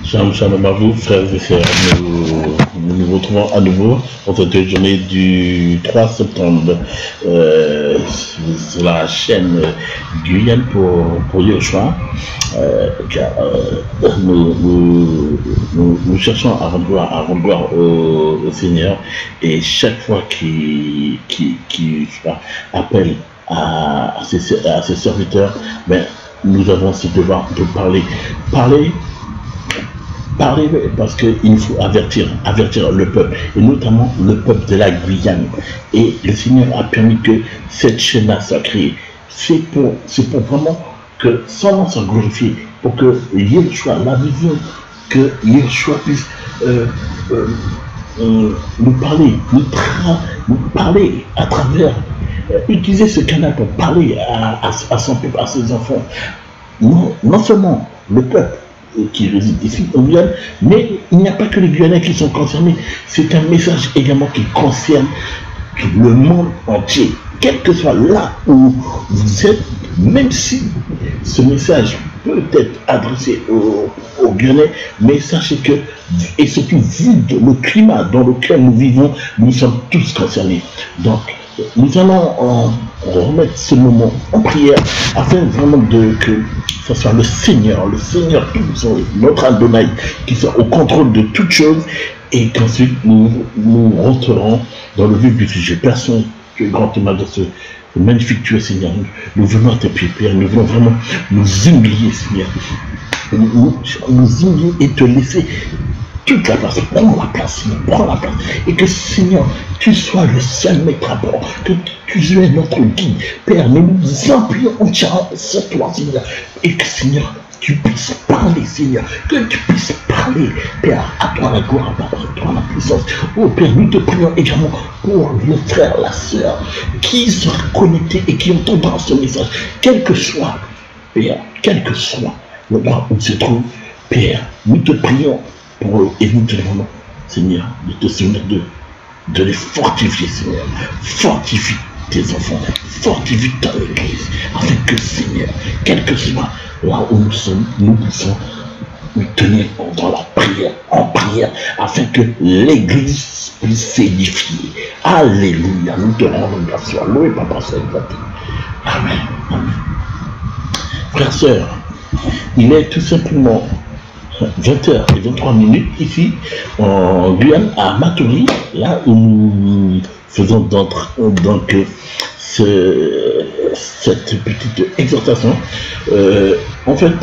Shalom, shalom à vous, frères et sœurs. Nous nous retrouvons à nouveau pour cette journée du 3 septembre sur la chaîne Guyane pour Yoshua. Car nous cherchons à rendre gloire au Seigneur, et chaque fois qu'il appelle à ses serviteurs, ben, nous avons ce devoir de parler, parce qu'il faut avertir le peuple, et notamment le peuple de la Guyane. Et le Seigneur a permis que cette chaîne-là soit créée. C'est pour vraiment que son nom soit glorifié, pour que Yeshua, la vision, que Yeshua puisse nous parler à travers, utiliser ce canal pour parler à son peuple, à ses enfants. Non seulement le peuple qui réside ici en Guyane, mais il n'y a pas que les Guyanais qui sont concernés. C'est un message également qui concerne le monde entier, quel que soit là où vous êtes, même si ce message peut être adressé aux Guyanais, mais sachez que, et surtout vu le climat dans lequel nous vivons, nous sommes tous concernés. Donc nous allons remettre ce moment en prière, afin vraiment que ce soit le Seigneur tout, notre Adonai, qui soit au contrôle de toutes choses, et qu'ensuite nous rentrerons dans le vif du sujet. Père Saint, tu es grand témoin de ce magnifique Dieu, Seigneur. Nous venons à tes pieds, Père. Nous venons vraiment nous humilier, Seigneur. Nous humilier et te laisser toute la place. Prends la place, Seigneur. Prends la place. Et que, Seigneur, tu sois le seul maître à bord. Que tu sois notre guide. Père, nous nous appuyons entièrement sur toi, Seigneur. Et que, Seigneur, tu puisses parler, Seigneur. Que tu puisses parler. Père, à toi la gloire, à toi la puissance. Oh Père, nous te prions également pour le frère, la sœur, qui sera connecté et qui entendra ce message. Quel que soit, Père, quel que soit le endroit où il se trouve, Père, nous te prions pour eux, et nous te demandons, Seigneur, de te souvenir de les fortifier, Seigneur. Fortifie tes enfants, fortifie ton église, afin que, Seigneur, quel que soit là où nous sommes, nous puissions nous tenir dans la prière, en prière, afin que l'église puisse s'édifier. Alléluia, nous te rendons grâce. Loué Papa Saint. Amen. Amen. Frères, sœurs, il est tout simplement 20h23 ici en Guyane, à Matoury, là où nous faisons donc cette petite exhortation. En fait,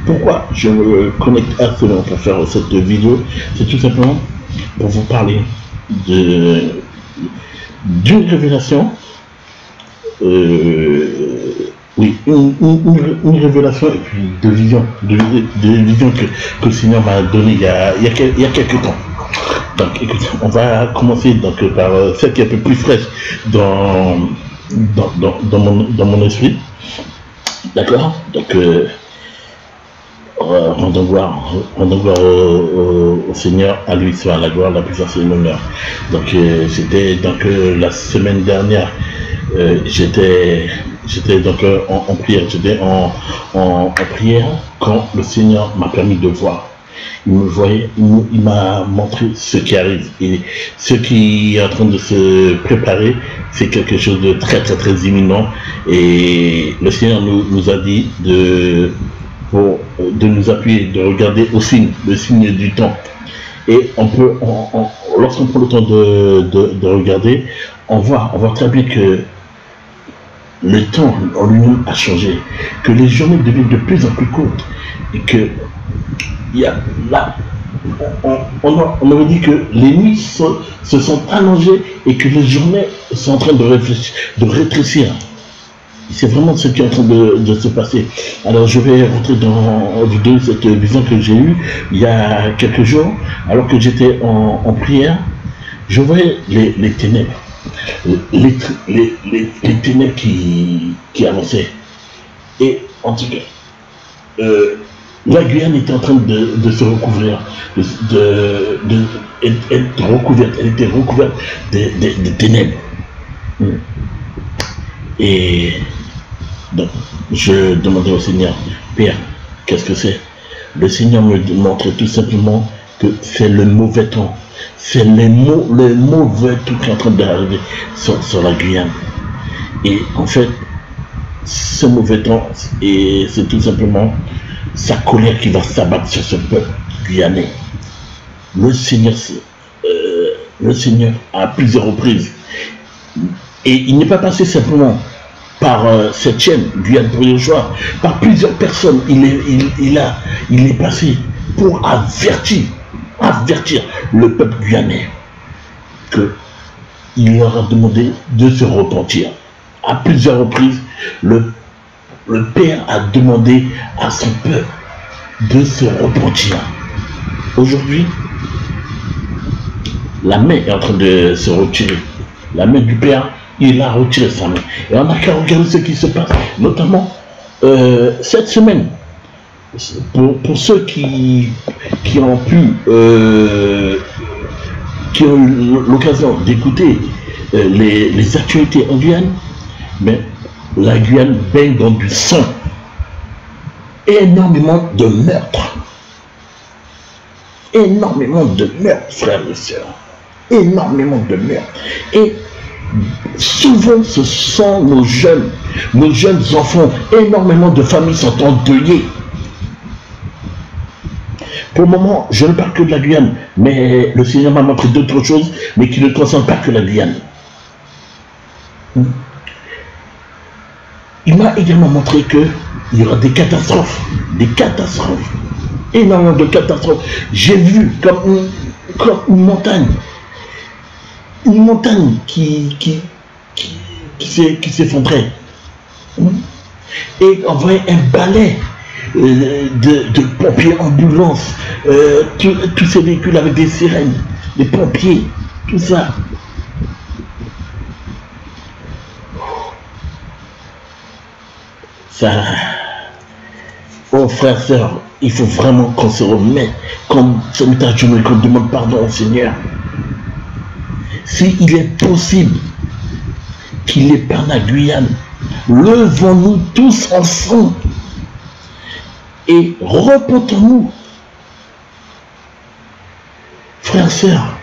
pourquoi je me connecte à cela pour faire cette vidéo, c'est tout simplement pour vous parler d'une révélation. Oui, une révélation et puis de vision que le Seigneur m'a donné il y a quelques temps. Donc écoute, on va commencer donc par celle qui est un peu plus fraîche dans mon esprit. D'accord. Donc rendons gloire au Seigneur, à lui soit la gloire, la puissance et l'honneur. Donc c'était donc la semaine dernière, j'étais donc en prière, en prière quand le Seigneur m'a permis de voir. Il m'a montré ce qui arrive, et ce qui est en train de se préparer, c'est quelque chose de très imminent, et le Seigneur nous a dit de nous appuyer, de regarder au signe, le signe du temps. Et lorsqu'on prend le temps de regarder, on voit très bien que le temps en lui-même a changé, que les journées deviennent de plus en plus courtes, et que on avait dit que les nuits se sont allongées et que les journées sont en train de rétrécir. C'est vraiment ce qui est en train de se passer. Alors je vais rentrer dans cette vision que j'ai eue il y a quelques jours, alors que j'étais en prière. Je voyais les ténèbres. Les ténèbres qui avançaient. Et en tout cas, la Guyane était en train de se recouvrir, être recouverte. Elle était recouverte de ténèbres. Et donc, je demandais au Seigneur, Père, qu'est-ce que c'est? Le Seigneur me montre tout simplement que c'est le mauvais temps. C'est le mauvais temps qui est en train d'arriver sur la Guyane. Et en fait, ce mauvais temps, c'est tout simplement sa colère qui va s'abattre sur ce peuple guyanais. Le Seigneur, à plusieurs reprises, et il n'est pas passé simplement par cette chaîne, Guyane pour le choix, par plusieurs personnes, il est passé pour avertir le peuple guyanais qu'il leur a demandé de se repentir. À plusieurs reprises, le Père a demandé à son peuple de se repentir. Aujourd'hui, la main est en train de se retirer. La main du Père, il a retiré sa main. Et on n'a qu'à regarder ce qui se passe, notamment cette semaine. Pour ceux qui ont eu l'occasion d'écouter les actualités en Guyane, mais la Guyane baigne dans du sang. Énormément de meurtres. Énormément de meurtres, frères et sœurs. Énormément de meurtres. Et souvent, ce sont nos jeunes enfants. Énormément de familles sont endeuillées. Pour le moment, je ne parle que de la Guyane, mais le Seigneur m'a montré d'autres choses, mais qui ne concernent pas que la Guyane. Il m'a également montré qu'il y aura des catastrophes, énormément de catastrophes. J'ai vu comme une montagne qui s'effondrait. Et on voyait un balai de pompiers, ambulances, tous ces véhicules avec des sirènes, des pompiers, tout ça. Oh frères, sœurs, il faut vraiment qu'on se remette, qu'on se mette à genoux et qu'on demande pardon au Seigneur. S'il est possible qu'il épargne la Guyane, levons-nous tous ensemble et repentons-nous. Frères, sœurs,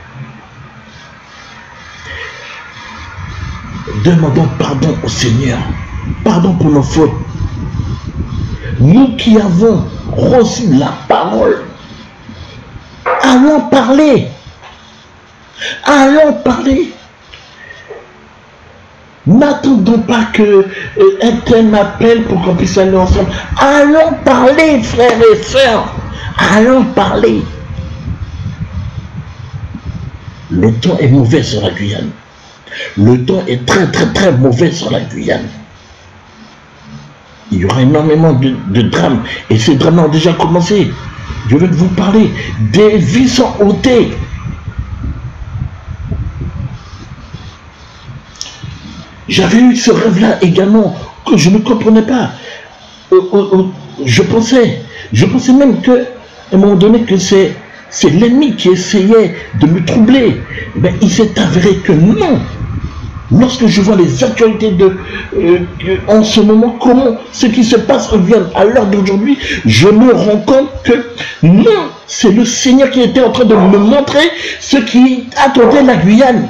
demandons pardon au Seigneur, pardon pour nos fautes. Nous qui avons reçu la parole, allons parler. Allons parler. N'attendons pas que un tel m'appelle pour qu'on puisse aller ensemble. Allons parler, frères et sœurs. Allons parler. Le temps est mauvais sur la Guyane. Le temps est très mauvais sur la Guyane. Il y aura énormément de drames. Et ces drames ont déjà commencé. Je vais vous parler. Des vies sont ôtées. J'avais eu ce rêve-là également, que je ne comprenais pas. Je pensais même qu'à un moment donné que c'est l'ennemi qui essayait de me troubler. Mais il s'est avéré que non. Lorsque je vois les actualités en ce moment, comment ce qui se passe en Guyane à l'heure d'aujourd'hui, je me rends compte que non, c'est le Seigneur qui était en train de me montrer ce qui attendait la Guyane.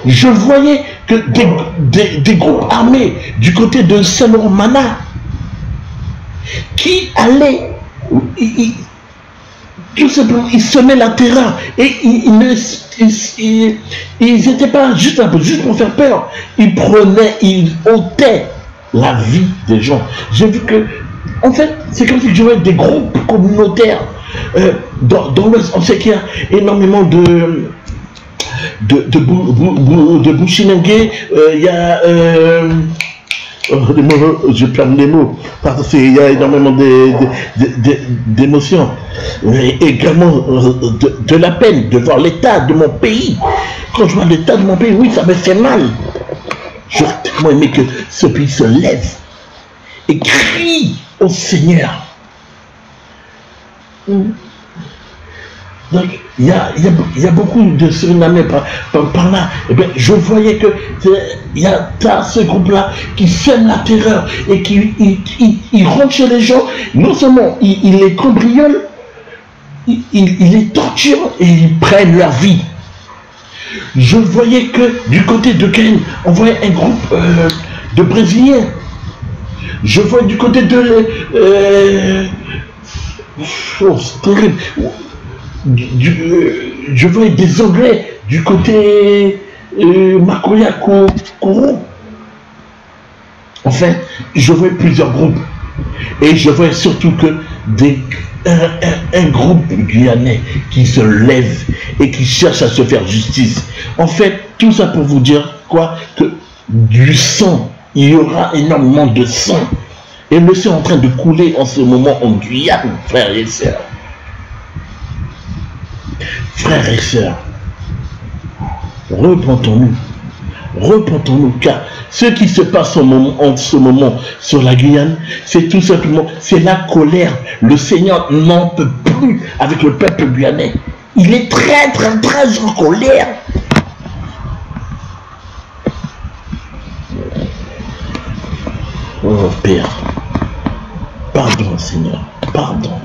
Je voyais que des groupes armés du côté de Saint-Laurent-Mana qui allaient, tout simplement, ils semaient la terreur et ils n'étaient pas juste pour faire peur. Ils ôtaient la vie des gens. J'ai vu que, en fait, c'est comme si je voyais des groupes communautaires. Dans l'Ouest, on sait qu'il y a énormément de Bouchinengue, il y a je perds les mots parce qu'il y a énormément d'émotions, mais également de la peine de voir l'état de mon pays. Quand je vois l'état de mon pays, oui, ça me fait mal. J'aurais tellement aimé que ce pays se lève et crie au Seigneur. Donc, il y a beaucoup de Surinamais par là. Et bien, je voyais que il y a ce groupe-là qui sème la terreur et qui il rentre chez les gens. Non seulement il les cambriole, il les torture et ils prennent leur vie. Je voyais que du côté de Ken, on voyait un groupe de Brésiliens. Je vois du côté de... c'est terrible. Je vois des Anglais du côté Makoya Kourou. Enfin, je vois plusieurs groupes. Et je vois surtout que un groupe guyanais qui se lève et qui cherche à se faire justice. En fait, tout ça pour vous dire quoi? Que du sang, il y aura énormément de sang. Et le sang est en train de couler en ce moment en Guyane, frères et sœurs. Frères et sœurs, repentons-nous. Repentons-nous, car ce qui se passe en ce moment sur la Guyane, c'est tout simplement, c'est la colère. Le Seigneur n'en peut plus avec le peuple guyanais. Il est très en colère. Oh Père, pardon Seigneur, pardon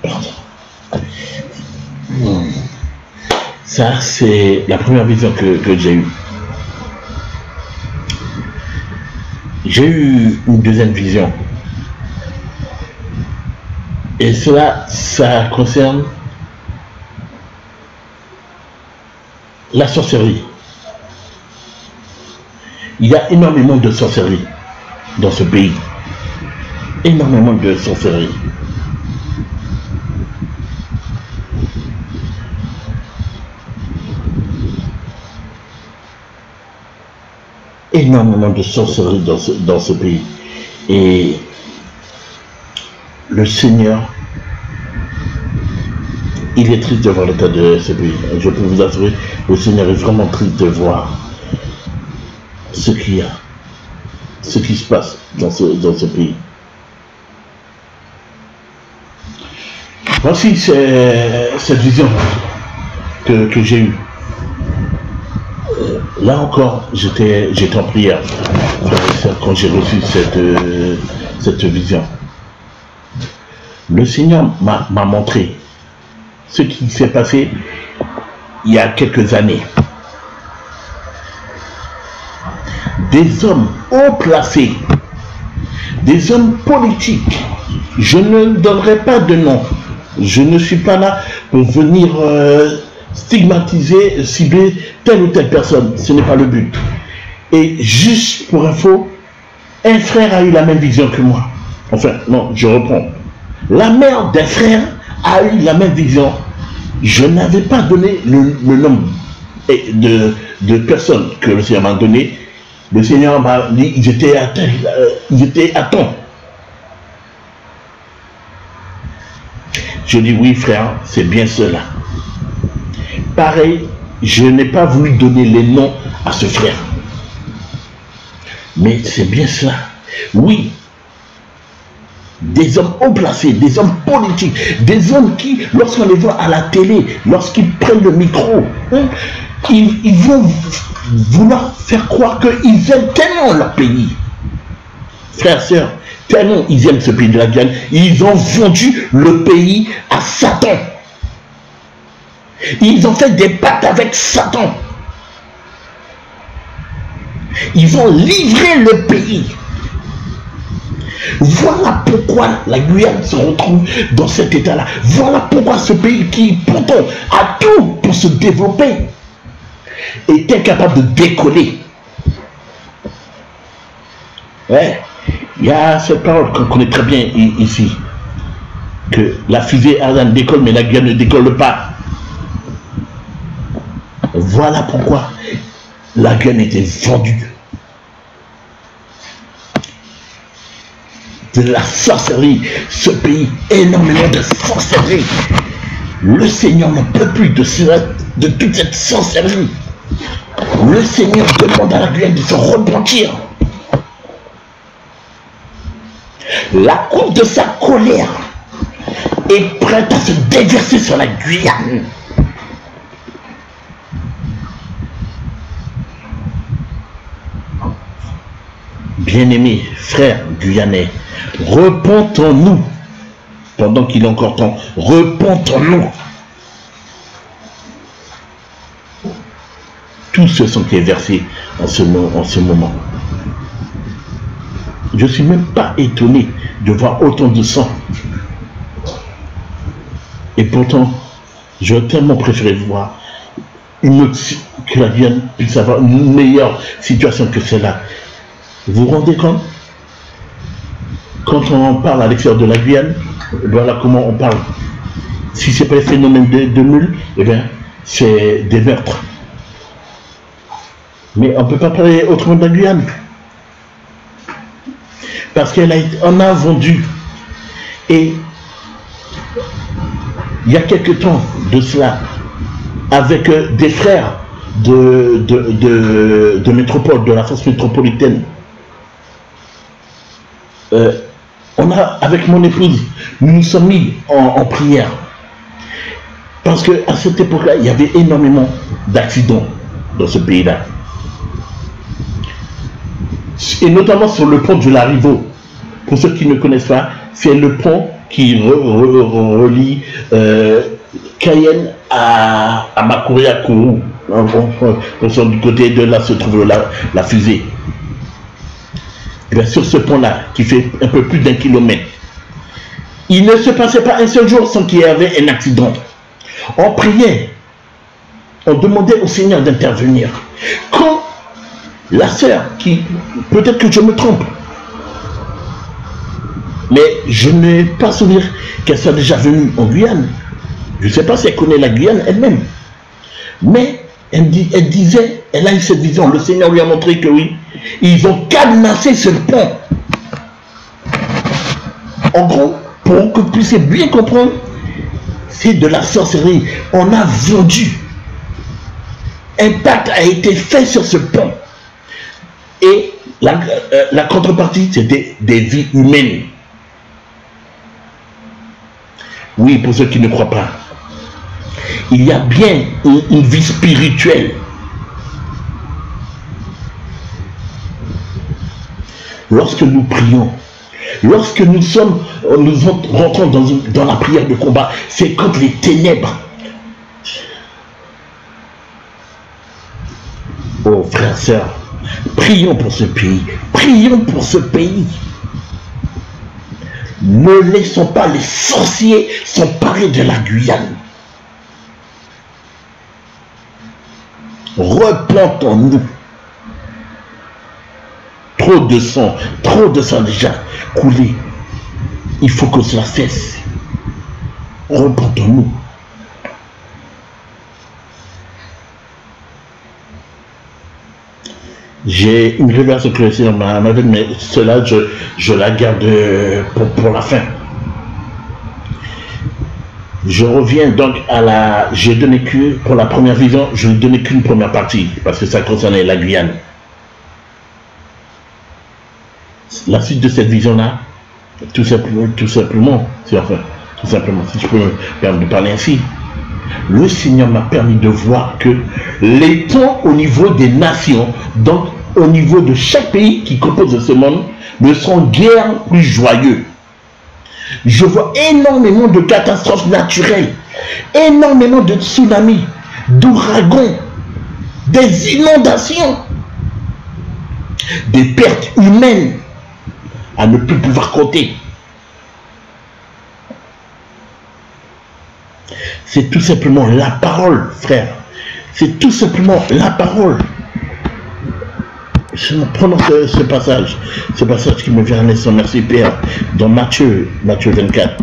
Père, pardon. Ça, c'est la première vision que j'ai eue. J'ai eu une deuxième vision. Et cela, ça concerne la sorcellerie. Il y a énormément de sorcellerie dans ce pays. Énormément de sorcellerie. Énormément de sorcellerie dans ce pays. Et le Seigneur, il est triste de voir l'état de ce pays. Je peux vous assurer, le Seigneur est vraiment triste de voir ce qu'il y a, ce qui se passe dans ce pays. Voici cette vision que j'ai eue. Là encore, j'étais en prière quand j'ai reçu cette vision. Le Seigneur m'a montré ce qui s'est passé il y a quelques années. Des hommes haut placés, des hommes politiques. Je ne donnerai pas de nom. Je ne suis pas là pour venir stigmatiser, cibler telle ou telle personne. Ce n'est pas le but. Et juste pour info, un frère a eu la même vision que moi. Enfin, non, je reprends. La mère d'un frère a eu la même vision. Je n'avais pas donné le nombre de personnes que le Seigneur m'a donné. Le Seigneur m'a dit ils étaient à temps. Je dis oui frère, c'est bien cela. Pareil, je n'ai pas voulu donner les noms à ce frère. Mais c'est bien cela. Oui. Des hommes haut placés, des hommes politiques, des hommes qui, lorsqu'on les voit à la télé, lorsqu'ils prennent le micro, ils vont vouloir faire croire qu'ils aiment tellement leur pays. Frères, sœurs, tellement ils aiment ce pays de la Guyane, ils ont vendu le pays à Satan. Ils ont fait des pactes avec Satan. Ils ont livré le pays. Voilà pourquoi la Guyane se retrouve dans cet état-là. Voilà pourquoi ce pays qui pourtant a tout pour se développer est incapable de décoller. Ouais. Il y a cette parole qu'on connaît très bien ici, que la fusée Ariane décolle mais la Guyane ne décolle pas. Voilà pourquoi la Guyane était vendue. De la sorcellerie, ce pays, énormément de sorcellerie. Le Seigneur n'en peut plus de toute cette sorcellerie. Le Seigneur demande à la Guyane de se repentir. La coupe de sa colère est prête à se déverser sur la Guyane. Bien-aimés frères guyanais, repentons-nous pendant qu'il est encore temps. Repentons-nous. Tout se sont versés en ce moment. Je ne suis même pas étonné de voir autant de sang. Et pourtant, j'aurais tellement préféré voir que la Guyane puisse avoir une meilleure situation que celle-là. Vous vous rendez compte? Quand on parle à l'extérieur de la Guyane, voilà comment on parle. Si ce n'est pas le phénomène de mule, eh bien, c'est des meurtres. Mais on ne peut pas parler autrement de la Guyane. Parce qu'on a vendu. Et il y a quelque temps de cela, avec des frères de métropole, de la France métropolitaine, avec mon épouse, nous nous sommes mis en prière. Parce qu'à cette époque-là, il y avait énormément d'accidents dans ce pays-là. Et notamment sur le pont de la Rivo. Pour ceux qui ne connaissent pas, c'est le pont qui relie Cayenne à Makoury, à Kourou. Du côté de là se trouve la fusée. Et bien sur ce pont-là, qui fait un peu plus d'1 kilomètre, il ne se passait pas un seul jour sans qu'il y avait un accident. On priait, on demandait au Seigneur d'intervenir. Quand la sœur, peut-être que je me trompe, mais je n'ai pas souvenir qu'elle soit déjà venue en Guyane. Je ne sais pas si elle connaît la Guyane elle-même. Mais elle disait, elle a eu cette vision, le Seigneur lui a montré que oui, ils ont cadenassé ce pont. En gros, pour que vous puissiez bien comprendre, c'est de la sorcellerie. On a vendu. Un pacte a été fait sur ce pont. Et la contrepartie, c'était des vies humaines. Oui, pour ceux qui ne croient pas. Il y a bien une vie spirituelle. Lorsque nous prions, lorsque nous rentrons dans la prière de combat, c'est contre les ténèbres. Oh frères, sœurs, prions pour ce pays. Prions pour ce pays. Ne laissons pas les sorciers s'emparer de la Guyane. Replantons-nous. Trop de sang déjà coulé. Il faut que cela cesse. Replantons-nous. J'ai une révélation que le Seigneur m'a donné, mais cela, je la garde pour la fin. Je reviens donc à la... J'ai donné que, pour la première vision, je n'ai donné qu'une première partie, parce que ça concernait la Guyane. La suite de cette vision-là, tout simplement, si je peux me permettre de parler ainsi, le Seigneur m'a permis de voir que les temps au niveau des nations, donc au niveau de chaque pays qui compose ce monde, ne sont guère plus joyeux. Je vois énormément de catastrophes naturelles, énormément de tsunamis, d'ouragans, des inondations, des pertes humaines à ne plus pouvoir compter. C'est tout simplement la parole, frère. C'est tout simplement la parole. Je prends ce passage qui me vient à l'instant, merci Père, dans Matthieu 24.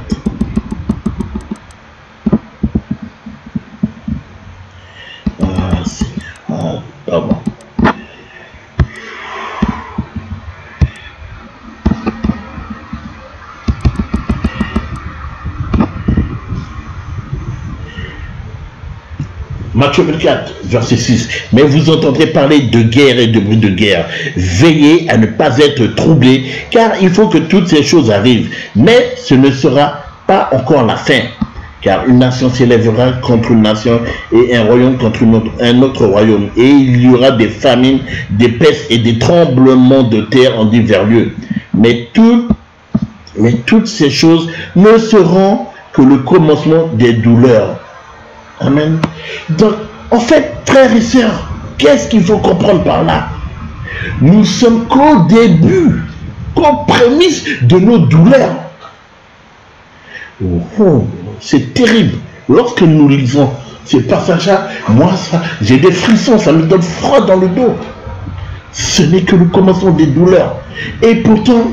Pardon. Matthieu 24, verset 6. Mais vous entendrez parler de guerre et de bruit de guerre. Veillez à ne pas être troublés, car il faut que toutes ces choses arrivent. Mais ce ne sera pas encore la fin, car une nation s'élèvera contre une nation et un royaume contre un autre royaume. Et il y aura des famines, des pestes et des tremblements de terre en divers lieux. Mais toutes ces choses ne seront que le commencement des douleurs. Amen. Donc, en fait, frères et sœurs, qu'est-ce qu'il faut comprendre par là? Nous sommes qu'au début, qu'aux prémices de nos douleurs. Oh, c'est terrible. Lorsque nous lisons ces passages-là, moi, j'ai des frissons, ça me donne froid dans le dos. Ce n'est que le commencement des douleurs. Et pourtant,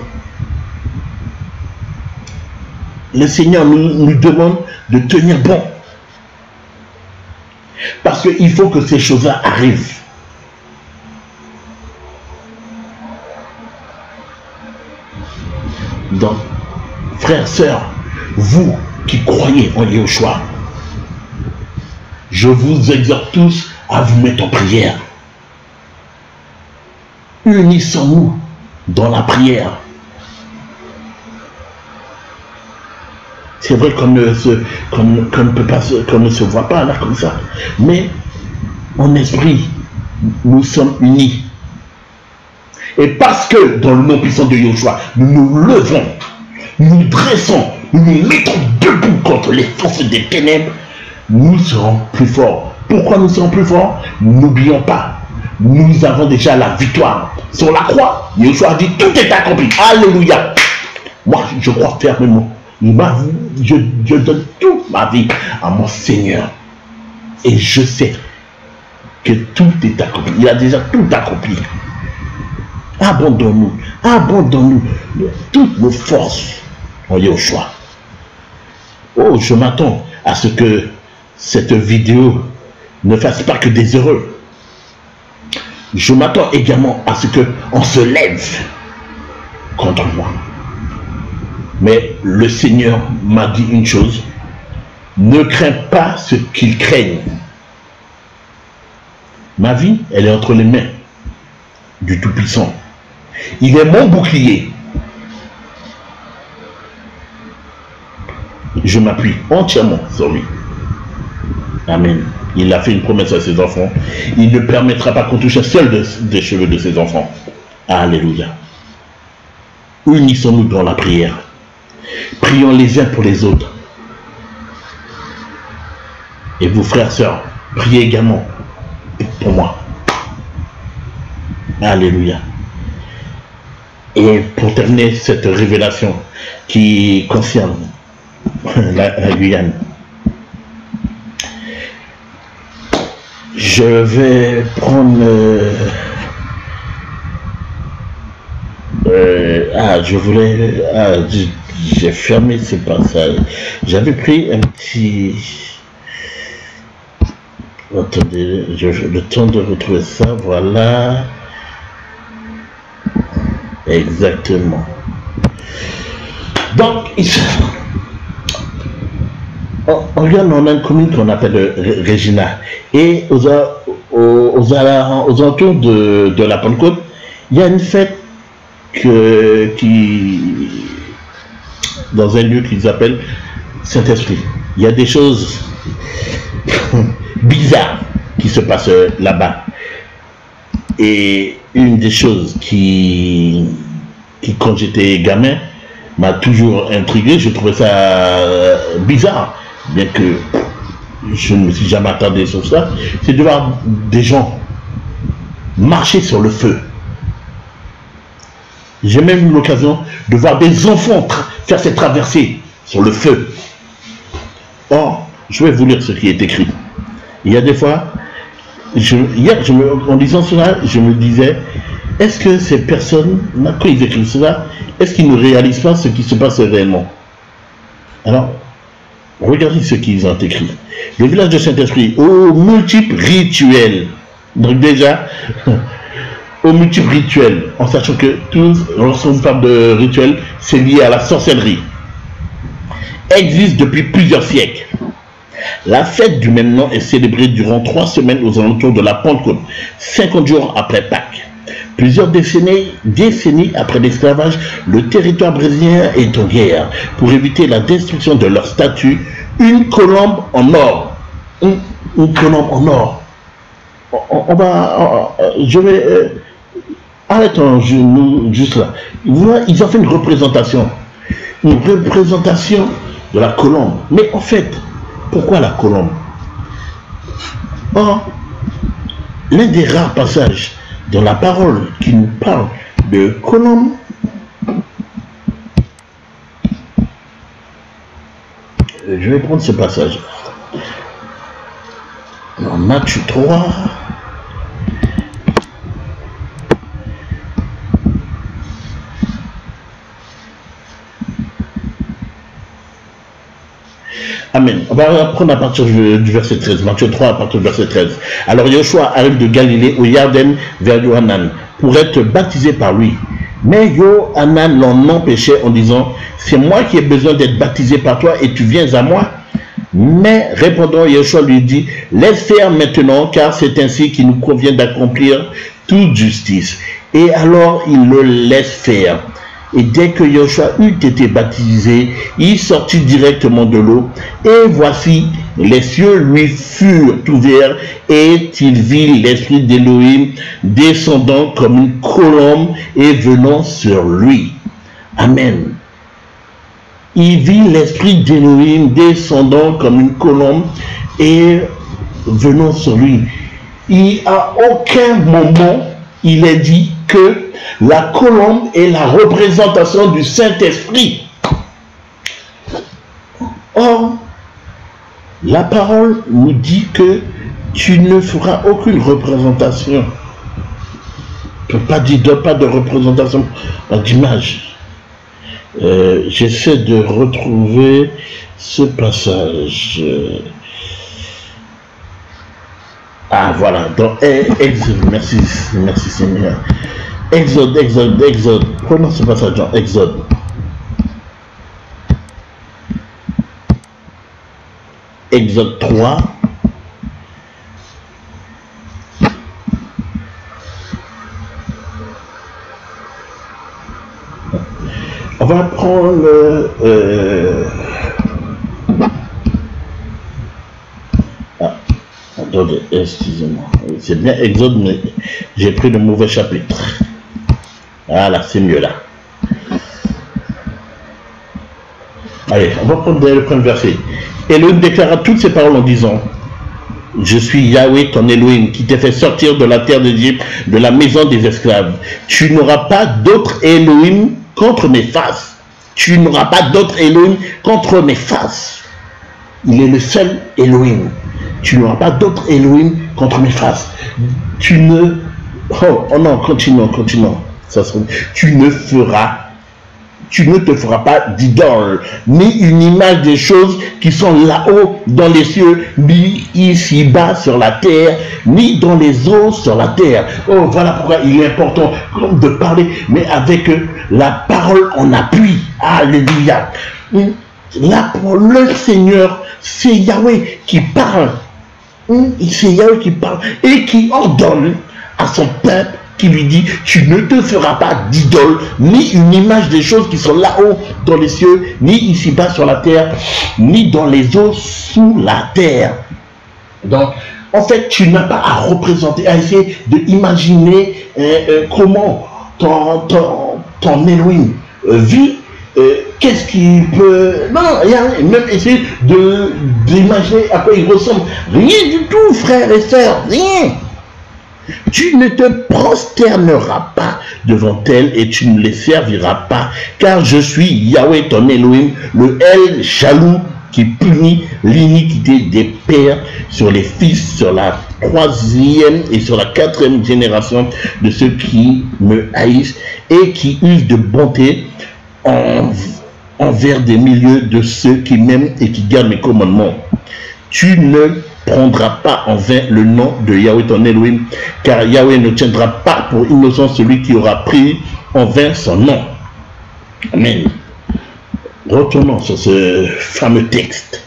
le Seigneur nous demande de tenir bon. Parce qu'il faut que ces choses-là arrivent. Donc, frères, sœurs, vous qui croyez en Yahushua, je vous exhorte tous à vous mettre en prière. Unissons-nous dans la prière. C'est vrai qu'on ne se voit pas là comme ça, mais en esprit, nous sommes unis. Et parce que dans le nom puissant de Yahushua, nous nous levons, nous dressons, nous nous mettons debout contre les forces des ténèbres, nous serons plus forts. Pourquoi nous serons plus forts? N'oublions pas, nous avons déjà la victoire. Sur la croix, Yahushua a dit tout est accompli. Alléluia. Moi, je crois fermement. Je donne toute ma vie à mon Seigneur. Et je sais que tout est accompli. Il a déjà tout accompli. Abandonne-nous toutes nos forces en Yahushua. Oh, je m'attends à ce que cette vidéo ne fasse pas que des heureux. Je m'attends également à ce qu'on se lève contre moi. Mais le Seigneur m'a dit une chose: ne crains pas ce qu'ils craignent. Ma vie, elle est entre les mains du Tout-Puissant. Il est mon bouclier. Je m'appuie entièrement sur lui. Amen. Il a fait une promesse à ses enfants. Il ne permettra pas qu'on touche un seul des cheveux de ses enfants. Alléluia. Unissons-nous dans la prière. Prions les uns pour les autres. Et vous, frères, sœurs, priez également pour moi. Alléluia. Et pour terminer cette révélation qui concerne la Guyane, je vais prendre j'ai fermé ce passage. J'avais pris un petit... Attendez, le temps de retrouver ça, voilà. Exactement. Donc, regarde, on a une commune qu'on appelle Regina. Et aux alentours de la Pentecôte, il y a une fête dans un lieu qu'ils appellent Saint-Esprit. Il y a des choses bizarres qui se passent là-bas. Et une des choses qui quand j'étais gamin, m'a toujours intrigué, je trouvais ça bizarre, bien que je ne me suis jamais attardé sur ça, c'est de voir des gens marcher sur le feu. J'ai même eu l'occasion de voir des enfants faire cette traversée sur le feu. Or, je vais vous lire ce qui est écrit. Il y a des fois, en lisant cela, je me disais, est-ce que ces personnes, quand ils écrivent cela, est-ce qu'ils ne réalisent pas ce qui se passe réellement? Alors, regardez ce qu'ils ont écrit. Le village de Saint-Esprit, aux multiples rituels. Donc déjà, aux multiples rituels, en sachant que lorsqu'on parle de rituels, c'est lié à la sorcellerie, existe depuis plusieurs siècles. La fête du même nom est célébrée durant 3 semaines aux alentours de la Pentecôte, 50 jours après Pâques. Plusieurs décennies après l'esclavage, le territoire brésilien est en guerre. Pour éviter la destruction de leur statut, une colombe en or. Une colombe en or. Je vais... arrêtons juste là. Ils ont fait une représentation. Une représentation de la colombe. Mais en fait, pourquoi la colombe? Or, l'un des rares passages dans la parole qui nous parle de colombe, je vais prendre ce passage. Dans Matthieu 3. Amen. On va prendre à partir du verset 13. Matthieu 3 à partir du verset 13. Alors Yoshua arrive de Galilée au Yarden vers Yohanan pour être baptisé par lui. Mais Yohanan l'en empêchait en disant, c'est moi qui ai besoin d'être baptisé par toi et tu viens à moi. Mais répondant, Yoshua lui dit, laisse faire maintenant car c'est ainsi qu'il nous convient d'accomplir toute justice. Et alors il le laisse faire. Et dès que Yoshua eut été baptisé, il sortit directement de l'eau. Et voici, les cieux lui furent ouverts et il vit l'esprit d'Élohim descendant comme une colombe et venant sur lui. Amen. Il vit l'esprit d'Élohim descendant comme une colombe et venant sur lui. À aucun moment, il est dit que la colombe est la représentation du Saint-Esprit. Or, la parole nous dit que tu ne feras aucune représentation. Pas de représentation d'image. J'essaie de retrouver ce passage. Ah voilà, dans Exode, merci Seigneur. Exode. Prenons ce passage dans Exode. Exode 3. On va prendre attendez, excusez-moi. C'est bien Exode, mais j'ai pris le mauvais chapitre. Voilà, c'est mieux là. Allez, on va prendre le premier verset. Elohim déclara toutes ces paroles en disant, je suis Yahweh ton Elohim qui t'ai fait sortir de la terre d'Égypte, de la maison des esclaves. Tu n'auras pas d'autre Elohim contre mes faces. Tu n'auras pas d'autre Elohim contre mes faces. Il est le seul Elohim. Tu n'auras pas d'autre Elohim contre mes faces. Tu ne... Oh non, continuons. Tu ne te feras pas d'idole, ni une image des choses qui sont là-haut dans les cieux, ni ici-bas sur la terre, ni dans les eaux sur la terre. Oh, voilà pourquoi il est important de parler, mais avec la parole en appui. Alléluia. Le Seigneur, c'est Yahweh qui parle. C'est Yahweh qui parle et qui ordonne à son peuple, qui lui dit, tu ne te feras pas d'idole, ni une image des choses qui sont là-haut dans les cieux, ni ici-bas sur la terre, ni dans les eaux sous la terre. Donc, en fait, tu n'as pas à représenter, à essayer d'imaginer comment ton Elohim vit. Qu'est-ce qu'il peut... Non, il y a même essayer d'imaginer à quoi il ressemble. Rien du tout, frères et sœurs, rien. Tu ne te prosterneras pas devant elles et tu ne les serviras pas, car je suis Yahweh ton Elohim, le El Shalom, qui punit l'iniquité des pères sur les fils, sur la 3e et sur la 4e génération de ceux qui me haïssent et qui usent de bonté envers des milieux de ceux qui m'aiment et qui gardent mes commandements. Tu ne prendras pas en vain le nom de Yahweh ton Elohim, car Yahweh ne tiendra pas pour innocent celui qui aura pris en vain son nom. Amen. Retournons sur ce fameux texte.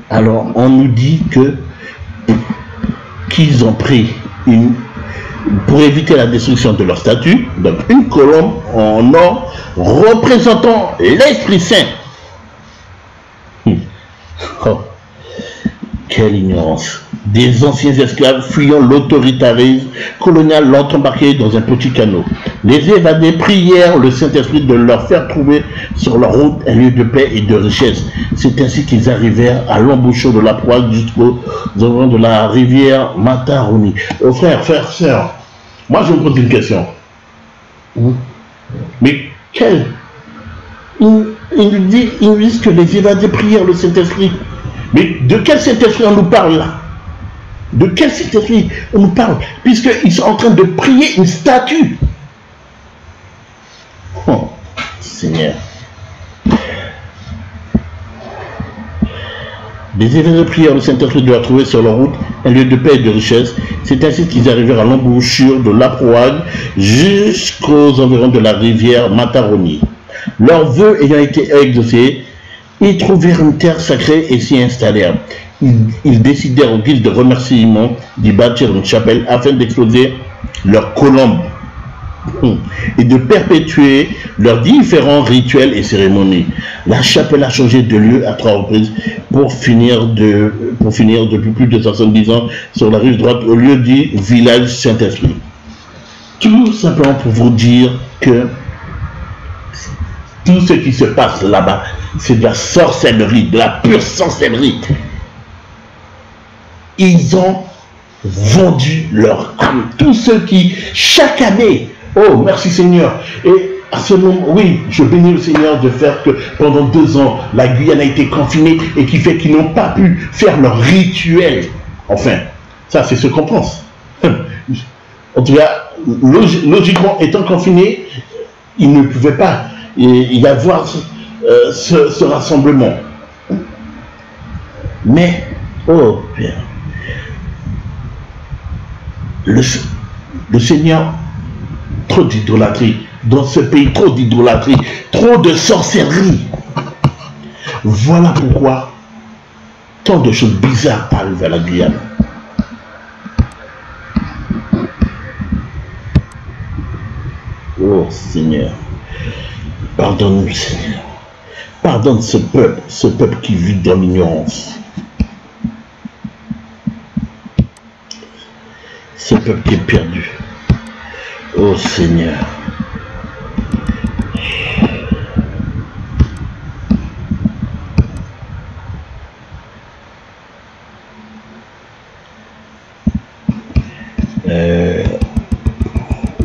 Alors, on nous dit que qu'ils ont pris pour éviter la destruction de leur statue, donc une colombe en or représentant l'Esprit Saint. Oh, quelle ignorance! Des anciens esclaves fuyant l'autoritarisme colonial l'ont embarqué dans un petit canot. Les évadés prièrent le Saint-Esprit de leur faire trouver sur leur route un lieu de paix et de richesse. C'est ainsi qu'ils arrivèrent à l'embouchure de la Proie jusqu'aux environs de la rivière Mataroni. Oh frère, sœur, moi je me pose une question. Mais quel... Ils disent que les évadés prièrent le Saint-Esprit. Mais de quel Saint-Esprit on nous parle là? De quel Saint-Esprit on nous parle? Puisqu'ils sont en train de prier une statue. Oh, Seigneur. Les évadés prièrent le Saint-Esprit de leur trouver sur leur route un lieu de paix et de richesse. C'est ainsi qu'ils arrivèrent à l'embouchure de l'Aproag jusqu'aux environs de la rivière Mataroni. Leurs vœux ayant été exaucés, ils trouvèrent une terre sacrée et s'y installèrent. Ils décidèrent au guise de remerciement d'y bâtir une chapelle afin d'exposer leurs colombes et de perpétuer leurs différents rituels et cérémonies. La chapelle a changé de lieu à 3 reprises pour finir depuis plus de 70 ans sur la rive droite au lieu du village Saint-Esprit. Tout simplement pour vous dire que tout ce qui se passe là-bas, c'est de la sorcellerie, de la pure sorcellerie. Ils ont vendu leur âme. Tous ceux qui, chaque année, oh merci Seigneur, et à ce moment, oui, je bénis le Seigneur de faire que pendant 2 ans, la Guyane a été confinée et qui fait qu'ils n'ont pas pu faire leur rituel. Enfin, ça c'est ce qu'on pense. En tout cas, logiquement, étant confinés, ils ne pouvaient pas y avoir ce rassemblement. Mais, oh Père, le Seigneur, trop d'idolâtrie, dans ce pays, trop d'idolâtrie, trop de sorcellerie. Voilà pourquoi tant de choses bizarres arrivent à la Guyane. Oh Seigneur, pardonne-nous Seigneur, pardonne ce peuple qui vit dans l'ignorance. Ce peuple qui est perdu. Oh Seigneur.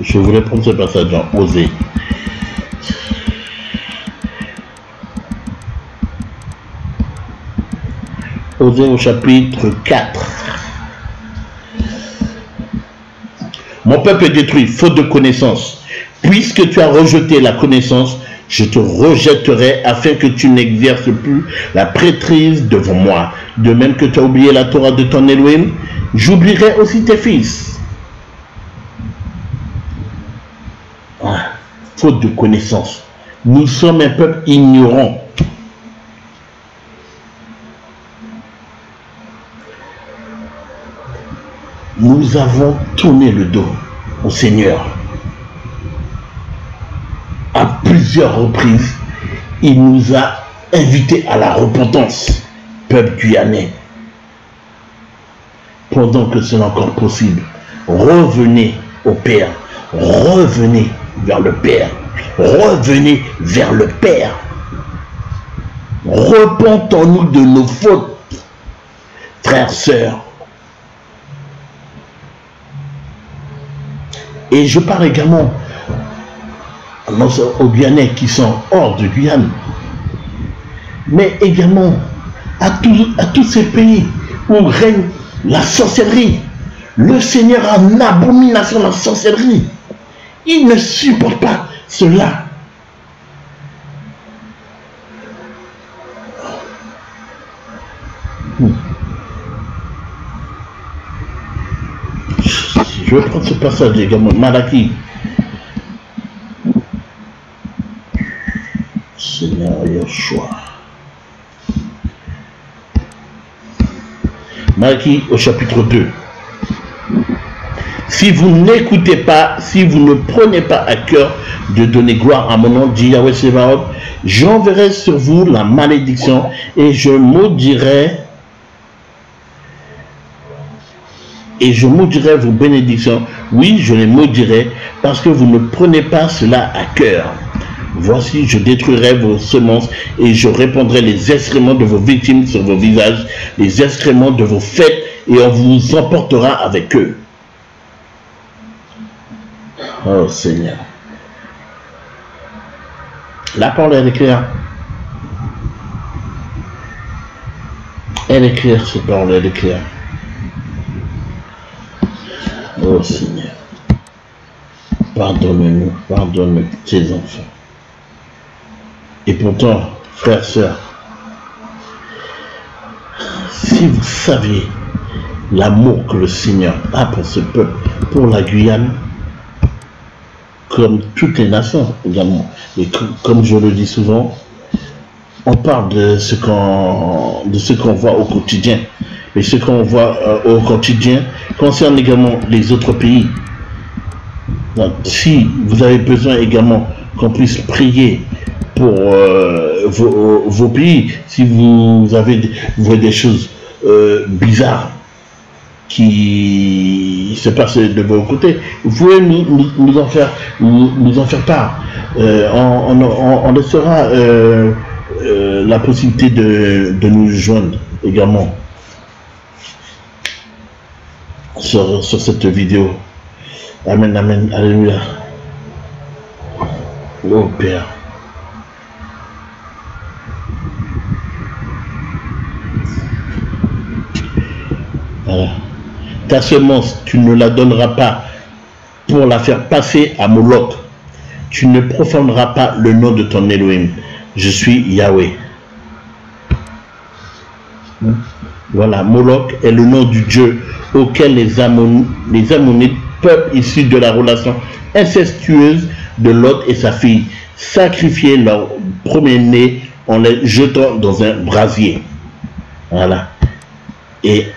Je voulais prendre ce passage dans Osée. Osée au chapitre 4. Mon peuple est détruit, faute de connaissance. Puisque tu as rejeté la connaissance, je te rejetterai afin que tu n'exerces plus la prêtrise devant moi. De même que tu as oublié la Torah de ton Elohim, j'oublierai aussi tes fils. Ah, faute de connaissance. Nous sommes un peuple ignorant. Nous avons tourné le dos au Seigneur. À plusieurs reprises, il nous a invités à la repentance, peuple guyanais. Pendant que c'est encore possible, revenez au Père, revenez vers le Père, revenez vers le Père. Repentons-nous de nos fautes, frères, sœurs. Et je parle également aux Guyanais qui sont hors de Guyane, mais également à tous ces pays où règne la sorcellerie. Le Seigneur a en abomination la sorcellerie. Il ne supporte pas cela. Je vais prendre ce passage également, Malachie. Seigneur Yeshua. Malachie au chapitre 2. Si vous n'écoutez pas, si vous ne prenez pas à cœur de donner gloire à mon nom, dit Yahweh Sebaot, j'enverrai sur vous la malédiction et je maudirai vos bénédictions. Oui, je les maudirai parce que vous ne prenez pas cela à cœur. Voici, je détruirai vos semences et je répandrai les excréments de vos victimes sur vos visages, les excréments de vos fêtes, et on vous emportera avec eux. Oh Seigneur. La parole, elle est claire. Elle est claire, cette parole, elle est claire. Oh Seigneur. Pardonne-nous, pardonne tes enfants. Et pourtant, frères, sœurs, si vous saviez l'amour que le Seigneur a pour ce peuple, pour la Guyane, comme toutes les nations également, et comme je le dis souvent, on parle de ce qu'on voit au quotidien, mais ce qu'on voit au quotidien concerne également les autres pays. Donc, si vous avez besoin également qu'on puisse prier pour vos pays, si vous voyez des choses bizarres qui se passent de vos côtés, vous pouvez nous en faire part. On laissera la possibilité de nous joindre également sur cette vidéo. Amen, amen, alléluia. Oh Père. Voilà. Ta semence, tu ne la donneras pas pour la faire passer à Moloch. Tu ne profaneras pas le nom de ton Elohim. Je suis Yahweh. Voilà, Moloch est le nom du Dieu auquel les Ammonites, peuple issu de la relation incestueuse de Lot et sa fille, sacrifiaient leur premier-né en les jetant dans un brasier. Voilà. Et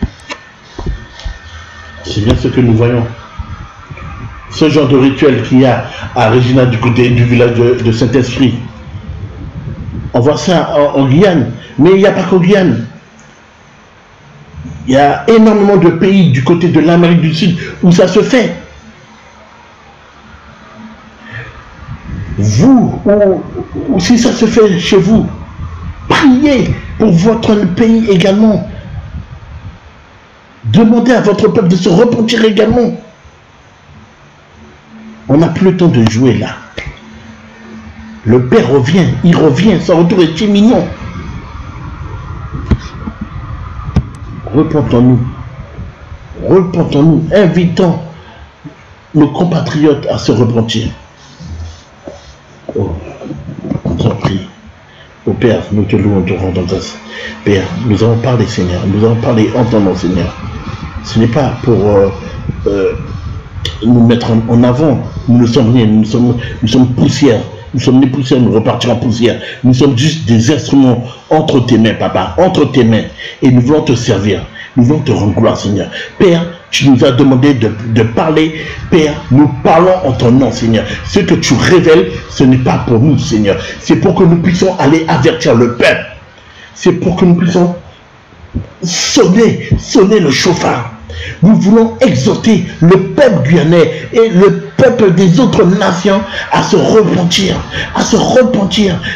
c'est bien ce que nous voyons. Ce genre de rituel qu'il y a à Regina du côté du village de Saint-Esprit. On voit ça en Guyane, mais il n'y a pas qu'en Guyane. Il y a énormément de pays du côté de l'Amérique du Sud où ça se fait. Vous, ou si ça se fait chez vous, priez pour votre pays également. Demandez à votre peuple de se repentir également. On n'a plus le temps de jouer là. Le Père revient, il revient, son retour est imminent. Repentons-nous. Repentons-nous, invitons nos compatriotes à se repentir. Oh, on t'en prie. Oh Père, nous te louons, te rendons grâce. Père, nous avons parlé, Seigneur. Nous avons parlé en ton nom, Seigneur. Ce n'est pas pour nous mettre en avant. Nous ne sommes rien. Nous sommes poussière. Nous sommes des poussières, nous repartirons en poussière. Nous sommes juste des instruments entre tes mains, Papa, entre tes mains. Et nous voulons te servir. Nous voulons te rendre gloire, Seigneur. Père, tu nous as demandé de parler. Père, nous parlons en ton nom, Seigneur. Ce que tu révèles, ce n'est pas pour nous, Seigneur. C'est pour que nous puissions aller avertir le peuple. C'est pour que nous puissions sonner le chauffard. Nous voulons exhorter le peuple guyanais et le peuple des autres nations à se repentir,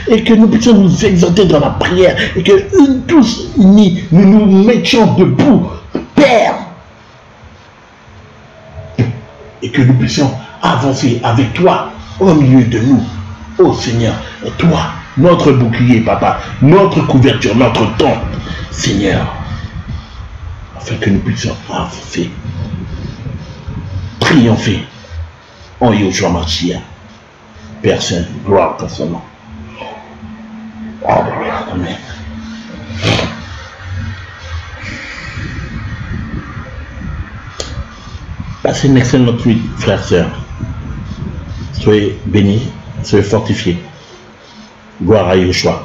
et que nous puissions nous exhorter dans la prière et que tous unis, nous nous mettions debout, Père, et que nous puissions avancer avec toi au milieu de nous, ô Seigneur, et toi, notre bouclier, Papa, notre couverture, notre tente, Seigneur, afin que nous puissions avancer, triompher en Yoshua Mashiach. Père Saint, gloire à son nom. Amen. Passez une excellente nuit, frères et sœurs. Soyez bénis, soyez fortifiés. Gloire à Yoshua.